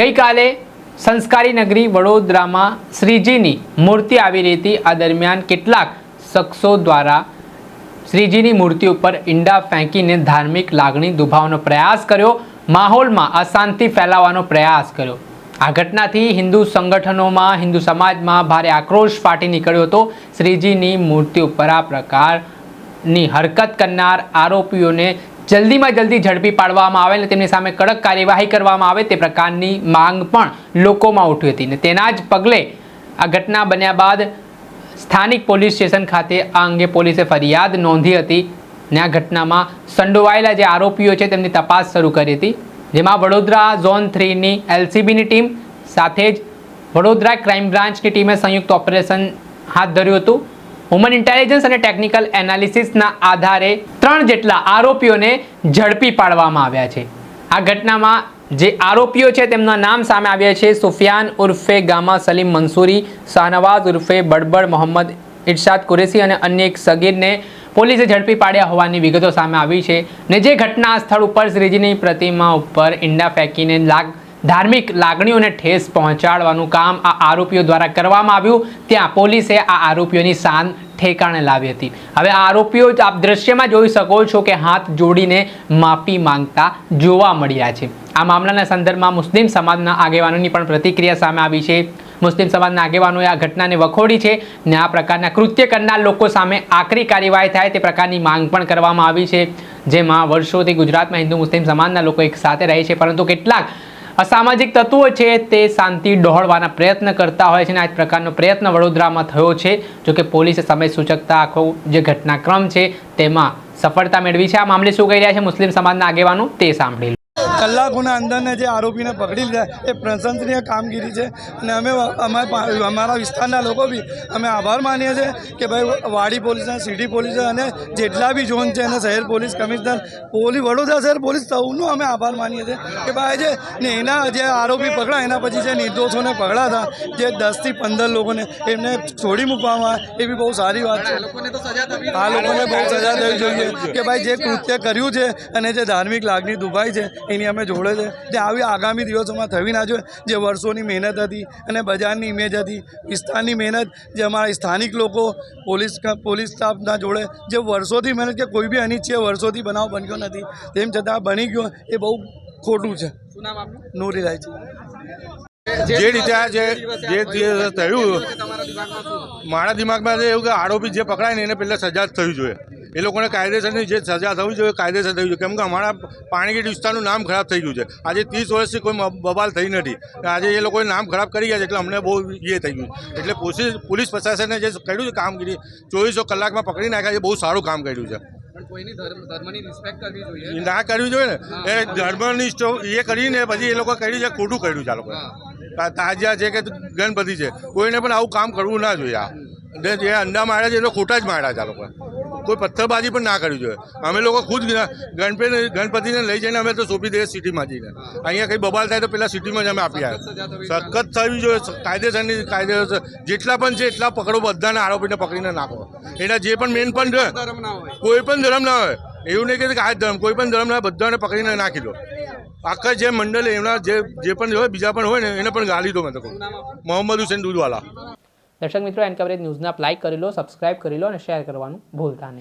ગઈકાલે સંસ્કારી નગરી વડોદરામાં શ્રીજીની મૂર્તિ આવી રહી હતી। આ દરમિયાન કેટલાક શખ્સો દ્વારા શ્રીજીની મૂર્તિ ઉપર ઈંડા ફેંકીને ધાર્મિક લાગણી દુભાવવાનો પ્રયાસ કર્યો, માહોલમાં અશાંતિ ફેલાવવાનો પ્રયાસ કર્યો। આ ઘટનાથી હિન્દુ સંગઠનોમાં, હિન્દુ સમાજમાં ભારે આક્રોશ ફાટી નીકળ્યો હતો। શ્રીજીની મૂર્તિ ઉપર આ પ્રકારની હરકત કરનાર આરોપીઓને જલ્દીમાં જલ્દી ઝડપી પાડવામાં આવે અને તેમની સામે કડક કાર્યવાહી કરવામાં આવે તે પ્રકારની માંગ પણ લોકોમાં ઉઠી હતી। ને તેના જ પગલે આ ઘટના બન્યા બાદ સ્થાનિક પોલીસ સ્ટેશન ખાતે આ અંગે પોલીસે ફરિયાદ નોંધી હતી ને આ ઘટનામાં સંડોવાયેલા જે આરોપીઓ છે તેમની તપાસ શરૂ કરી હતી, જેમાં વડોદરા ઝોન 3ની LCBની ટીમ સાથે જ વડોદરા ક્રાઇમ બ્રાન્ચની ટીમે સંયુક્ત ઓપરેશન હાથ ધર્યું હતું। હ્યુમન ઇન્ટેલિજન્સ અને ટેકનિકલ એનાલિસિસના આધારે 3 જેટલા આરોપીઓને ઝડપી પાડવામાં આવ્યા છે। આ ઘટનામાં જે આરોપીઓ છે તેમના નામ સામે આવ્યા છે: સુફિયાન ઉર્ફે ગામા સલીમ મંસૂરી, શાહનવાઝ ઉર્ફે બડબડ મોહમ્મદ ઇરશાદ કુરેશી અને અન્ય એક સગીરને પોલીસે ઝડપી પાડ્યા હોવાની વિગતો સામે આવી છે। ને જે ઘટના સ્થળ ઉપર શ્રીજીની પ્રતિમા ઉપર ઈંડા ફેંકીને ધાર્મિક લાગણીઓને ઠેસ પહોંચાડવાનું કામ આ આરોપીઓ દ્વારા કરવામાં આવ્યું, ત્યાં પોલીસે આ આરોપીઓની શાન ઠેકાણે લાવી હતી। હવે આ આરોપીઓ આપ દ્રશ્યમાં જોઈ શકો છો કે હાથ જોડીને માફી માંગતા જોવા મળ્યા છે। આ મામલાના સંદર્ભમાં મુસ્લિમ સમાજના આગેવાનોની પણ પ્રતિક્રિયા સામે આવી છે। મુસ્લિમ સમાજના આગેવાનોએ આ ઘટનાને વખોડી છે ને આ પ્રકારના કૃત્ય કરનાર લોકો સામે આકરી કાર્યવાહી થાય તે પ્રકારની માંગ પણ કરવામાં આવી છે, જેમાં વર્ષોથી ગુજરાતમાં હિન્દુ મુસ્લિમ સમાજના લોકો એક સાથે રહે છે, પરંતુ કેટલાક અસામાજિક તત્વો છે તે શાંતિ ડહોળવાના પ્રયત્ન કરતા હોય છે અને આ જ પ્રકારનો પ્રયત્ન વડોદરામાં થયો છે। જોકે પોલીસે સમય સૂચકતા આખો જે ઘટનાક્રમ છે તેમાં સફળતા મેળવી છે। આ મામલે શું કહી રહ્યા છે મુસ્લિમ સમાજના આગેવાનો તે સાંભળી લો। કલાકોના અંદરને જે આરોપીને પકડી લીધા એ પ્રશંસનીય કામગીરી છે અને અમે અમારા વિસ્તારના લોકો બી અમે આભાર માનીએ છીએ કે ભાઈ વાડી પોલીસ, સિટી પોલીસ અને જેટલા બી ઝોન છે અને શહેર પોલીસ કમિશનર, વડોદરા શહેર પોલીસ સૌનો અમે આભાર માનીએ છીએ કે ભાઈ જે ને એના જે આરોપી પકડા એના પછી જે નિર્દોષોને પકડા હતા, જે 10 થી 15 લોકોને એમને છોડી મૂકવામાં આવે એ બી બહુ સારી વાત છે। આ લોકોને બહુ સજા થવી જોઈએ કે ભાઈ જે કૃત્ય કર્યું છે અને જે ધાર્મિક લાગણી દુભાઈ છે એની અમે જોડે છે, જે આવી આગામી દિવસોમાં થવી ના જોઈએ। જે વર્ષોની મહેનત હતી અને બજારની ઇમેજ હતી, વિસ્તારની મહેનત, જે અમારા સ્થાનિક લોકો, પોલીસ સ્ટાફના જોડે જે વર્ષોથી મહેનત કે કોઈ બી અનિચ્છનીય વર્ષોથી બનાવ બન્યો નથી, તેમ છતાં બની ગયો એ બહુ ખોટું છે। શું નામ આપનું? નૂરી રાયજી। જે રીતે આ જે થયું મારા દિમાગમાં એવું કે આરોપી જે પકડાય ને એને પહેલાં સજા જ થવી જોઈએ। એ લોકોને કાયદેસરની જે સજા થવી જોઈએ કાયદેસર થવી જોઈએ, કેમ કે અમારા પાણીગેટ વિસ્તારનું નામ ખરાબ થઈ ગયું છે। આજે 30 વર્ષથી કોઈ બબાલ થઈ નથી, આજે એ લોકોએ નામ ખરાબ કરી ગયા છે એટલે અમને બહુ એ થઈ ગયું। એટલે પોલીસ પ્રશાસને જે કર્યું છે કામગીરી 24 કલાકમાં પકડી નાખ્યા છે, બહુ સારું કામ કર્યું છે। ના કરવી જોઈએ ને, એ ધર્મની એ કરીને પછી એ લોકો કર્યું છે ખોટું કર્યું છે। આ લોકો તાજિયા છે કે ગણપતિ છે, કોઈને પણ આવું કામ કરવું ના જોઈએ। જે અંડા માર્યા છે એ તો ખોટા જ માર્યા છે। આ લોકો કોઈ પથ્થરબાજી પણ ના કરવી જોઈએ। અમે લોકો ખુદ ગણપતિને લઈ જઈને અમે તો સોંપી દઈએ સિટીમાં જઈને, અહીંયા કંઈ બબાલ થાય તો પેલા સિટીમાં જ અમે આપી આવ્યા। સખત થવી જોઈએ કાયદેસર જેટલા પણ છે એટલા પકડો, બધાને આરોપીને પકડીને નાખો। એના જે પણ મેન પણ છે, કોઈ પણ ધર્મ ના હોય, એવું નહીં કે આ ધર્મ, કોઈ પણ ધર્મ ના હોય, બધાને પકડીને નાખી દો। આખા જે મંડળ એમના જે પણ હોય, બીજા પણ હોય ને એને પણ ગાલી દો। મેં તો કહું મોહમ્મદ હુસૈન દૂધવાલા। દર્શક મિત્રો, એન કવરેજ ન્યૂઝને આપ લાઈક કરી લો, સબસ્ક્રાઇબ કરી લો અને શેર કરવાનું ભૂલતા નહીં।